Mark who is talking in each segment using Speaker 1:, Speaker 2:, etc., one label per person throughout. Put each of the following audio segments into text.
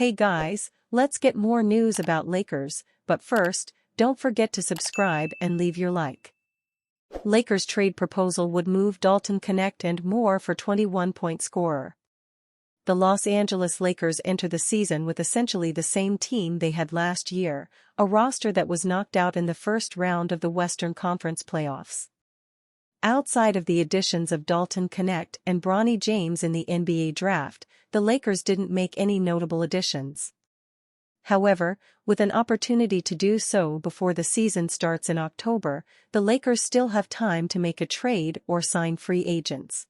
Speaker 1: Hey guys, let's get more news about Lakers, but first, don't forget to subscribe and leave your like. Lakers trade proposal would move Dalton Connect and more for 21-point scorer. The Los Angeles Lakers enter the season with essentially the same team they had last year, a roster that was knocked out in the first round of the Western Conference playoffs. Outside of the additions of Dalton Connect and Bronny James in the NBA draft, the Lakers didn't make any notable additions. However, with an opportunity to do so before the season starts in October, the Lakers still have time to make a trade or sign free agents.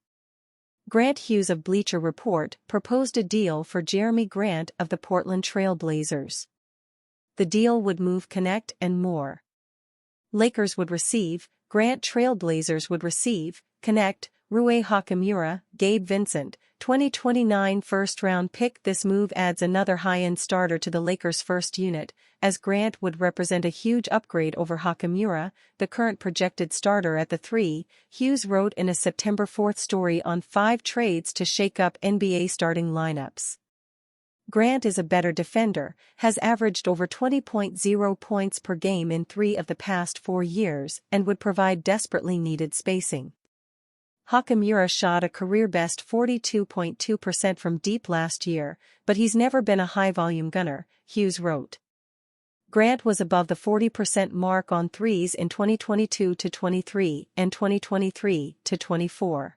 Speaker 1: Grant Hughes of Bleacher Report proposed a deal for Jeremy Grant of the Portland Trail Blazers. The deal would move Connect and more. Lakers would receive, Grant. Trailblazers would receive, Connect, Rui Hachimura, Gabe Vincent, 2029 first-round pick. This move adds another high-end starter to the Lakers' first unit, as Grant would represent a huge upgrade over Hachimura, the current projected starter at the 3, Hughes wrote in a September 4 story on 5 trades to shake up NBA starting lineups. Grant is a better defender, has averaged over 20.0 points per game in 3 of the past 4 years and would provide desperately needed spacing. Hachimura shot a career-best 42.2% from deep last year, but he's never been a high-volume gunner, Hughes wrote. Grant was above the 40% mark on threes in 2022-23 and 2023-24.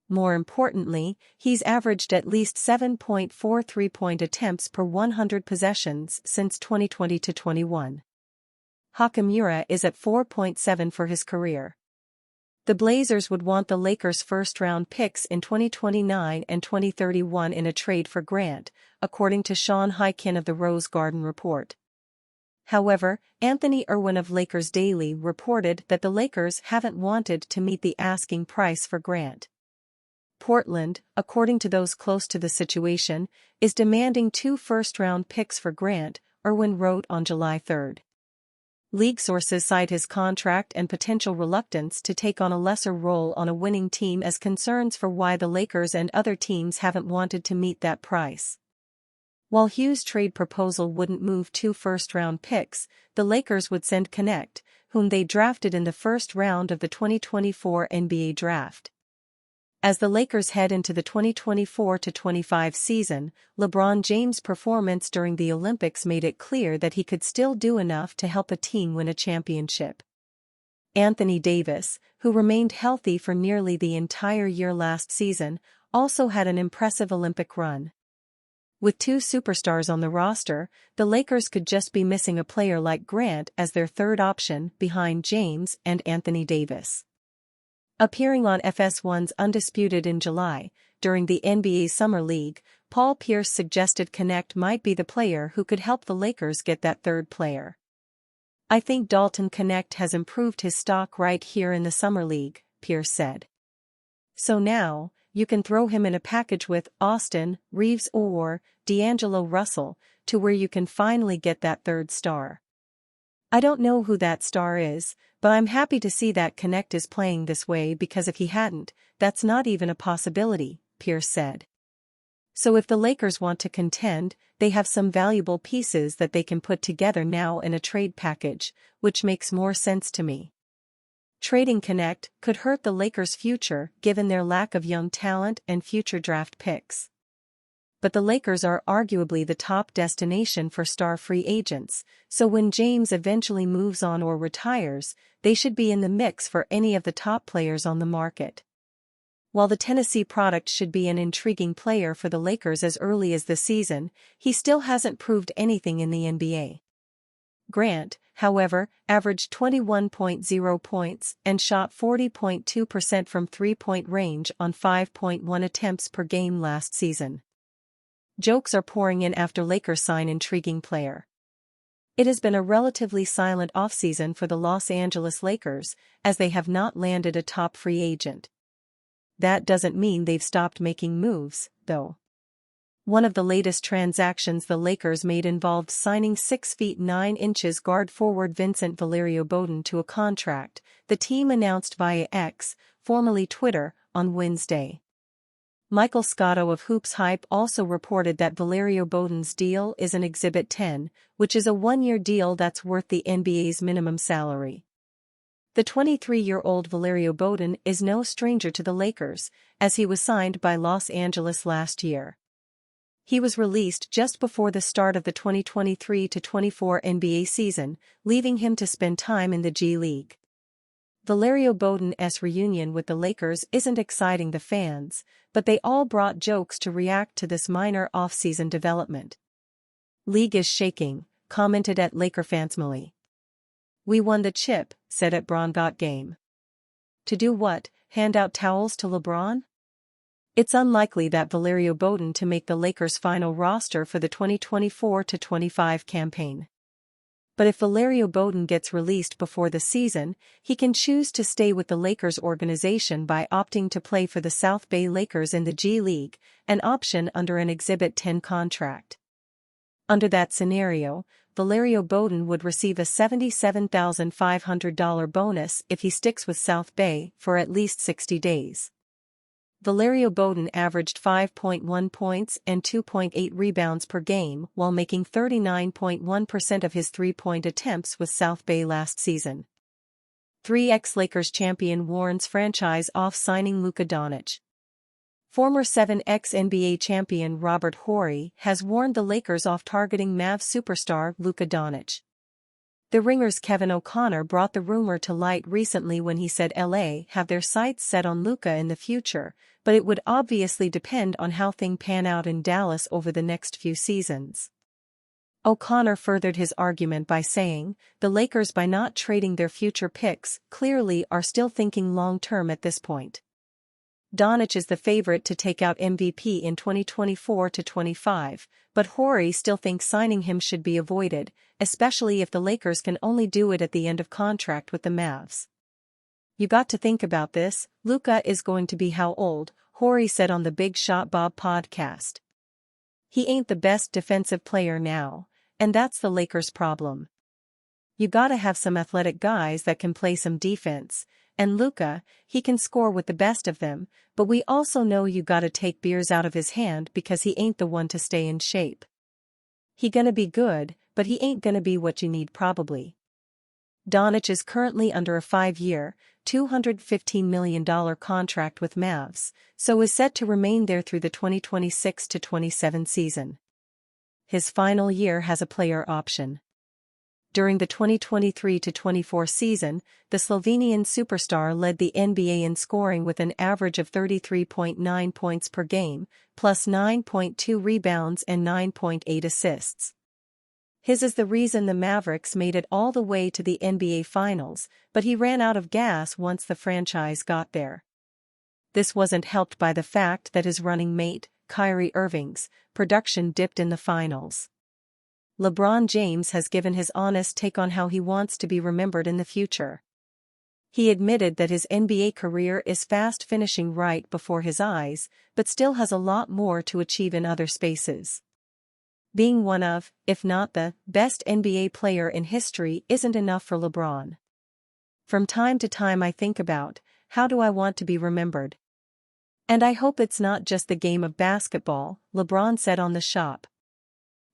Speaker 1: More importantly, he's averaged at least 7.4 3-point attempts per 100 possessions since 2020-21. Hachimura is at 4.7 for his career. The Blazers would want the Lakers' first-round picks in 2029 and 2031 in a trade for Grant, according to Sean Highkin of the Rose Garden Report. However, Anthony Irwin of Lakers Daily reported that the Lakers haven't wanted to meet the asking price for Grant. Portland, according to those close to the situation, is demanding 2 first-round picks for Grant, Irwin wrote on July 3. League sources cite his contract and potential reluctance to take on a lesser role on a winning team as concerns for why the Lakers and other teams haven't wanted to meet that price. While Hughes' trade proposal wouldn't move 2 first-round picks, the Lakers would send Connect, whom they drafted in the first round of the 2024 NBA draft. As the Lakers head into the 2024-25 season, LeBron James' performance during the Olympics made it clear that he could still do enough to help a team win a championship. Anthony Davis, who remained healthy for nearly the entire year last season, also had an impressive Olympic run. With 2 superstars on the roster, the Lakers could just be missing a player like Grant as their third option behind James and Anthony Davis. Appearing on FS1's Undisputed in July, during the NBA Summer League, Paul Pierce suggested Connect might be the player who could help the Lakers get that third player. I think Dalton Connect has improved his stock right here in the Summer League, Pierce said. So now, you can throw him in a package with Austin Reeves or D'Angelo Russell, to where you can finally get that third star. I don't know who that star is, but I'm happy to see that Connect is playing this way because if he hadn't, that's not even a possibility, Pierce said. So if the Lakers want to contend, they have some valuable pieces that they can put together now in a trade package, which makes more sense to me. Trading Connect could hurt the Lakers' future given their lack of young talent and future draft picks. But the Lakers are arguably the top destination for star free agents, so when James eventually moves on or retires, they should be in the mix for any of the top players on the market. While the Tennessee product should be an intriguing player for the Lakers as early as the season, he still hasn't proved anything in the NBA. Grant, however, averaged 21.0 points and shot 40.2% from 3-point range on 5.1 attempts per game last season. Jokes are pouring in after Lakers sign intriguing player. It has been a relatively silent offseason for the Los Angeles Lakers, as they have not landed a top free agent. That doesn't mean they've stopped making moves, though. One of the latest transactions the Lakers made involved signing 6 feet 9 inches guard forward Vincent Valerio Bowden to a contract, the team announced via X, formerly Twitter, on Wednesday. Michael Scotto of Hoops Hype also reported that Valerio Bowden's deal is an Exhibit 10, which is a one-year deal that's worth the NBA's minimum salary. The 23-year-old Valerio Bowden is no stranger to the Lakers, as he was signed by Los Angeles last year. He was released just before the start of the 2023-24 NBA season, leaving him to spend time in the G League. Valerio Bowden's reunion with the Lakers isn't exciting the fans, but they all brought jokes to react to this minor off-season development. "League is shaking," commented at Laker fans Millie. "We won the chip," said at Bron Got Game. To do what, hand out towels to LeBron? It's unlikely that Valerio Bowden to make the Lakers' final roster for the 2024-25 campaign. But if Valerio Bowden gets released before the season, he can choose to stay with the Lakers organization by opting to play for the South Bay Lakers in the G League, an option under an Exhibit 10 contract. Under that scenario, Valerio Bowden would receive a $77,500 bonus if he sticks with South Bay for at least 60 days. Valerio Bowden averaged 5.1 points and 2.8 rebounds per game while making 39.1% of his three-point attempts with South Bay last season. 3x Lakers champion warns franchise off signing Luca Donic. Former 7x NBA champion Robert Horry has warned the Lakers off targeting Mavs superstar Luka Doncic. The Ringer's Kevin O'Connor brought the rumor to light recently when he said LA have their sights set on Luka in the future, but it would obviously depend on how things pan out in Dallas over the next few seasons. O'Connor furthered his argument by saying, the Lakers, by not trading their future picks, clearly are still thinking long-term at this point. Donic is the favorite to take out MVP in 2024-25, but Horry still thinks signing him should be avoided, especially if the Lakers can only do it at the end of contract with the Mavs. "You got to think about this, Luka is going to be how old?" Horry said on the Big Shot Bob podcast. "He ain't the best defensive player now, and that's the Lakers' problem. You gotta have some athletic guys that can play some defense, and Luka, he can score with the best of them, but we also know you gotta take beers out of his hand because he ain't the one to stay in shape. He gonna be good, but he ain't gonna be what you need probably." Donic is currently under a 5-year, $215 million contract with Mavs, so is set to remain there through the 2026-27 season. His final year has a player option. During the 2023-24 season, the Slovenian superstar led the NBA in scoring with an average of 33.9 points per game, plus 9.2 rebounds and 9.8 assists. His is the reason the Mavericks made it all the way to the NBA Finals, but he ran out of gas once the franchise got there. This wasn't helped by the fact that his running mate, Kyrie Irving's, production dipped in the finals. LeBron James has given his honest take on how he wants to be remembered in the future. He admitted that his NBA career is fast finishing right before his eyes, but still has a lot more to achieve in other spaces. Being one of, if not the, best NBA player in history isn't enough for LeBron. "From time to time I think about, how do I want to be remembered? And I hope it's not just the game of basketball," LeBron said on The Shop.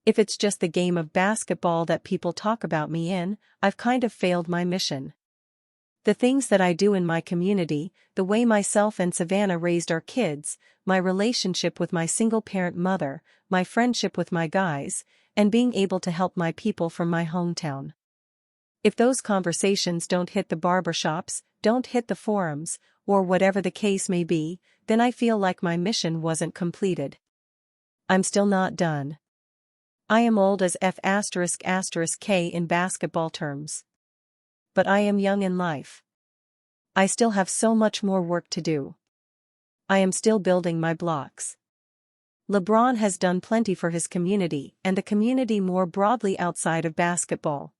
Speaker 1: "If it's just the game of basketball that people talk about me in, I've kind of failed my mission. The things that I do in my community, the way myself and Savannah raised our kids, my relationship with my single-parent mother, my friendship with my guys, and being able to help my people from my hometown. If those conversations don't hit the barbershops, don't hit the forums, or whatever the case may be, then I feel like my mission wasn't completed. I'm still not done. I am old as F***K in basketball terms. But I am young in life. I still have so much more work to do. I am still building my blocks." LeBron has done plenty for his community and the community more broadly outside of basketball.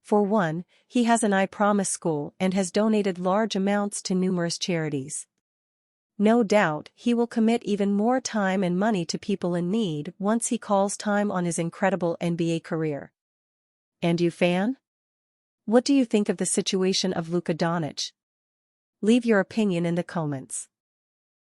Speaker 1: For one, he has an I Promise school and has donated large amounts to numerous charities. No doubt he will commit even more time and money to people in need once he calls time on his incredible NBA career. And you, fan? What do you think of the situation of Luka Doncic? Leave your opinion in the comments.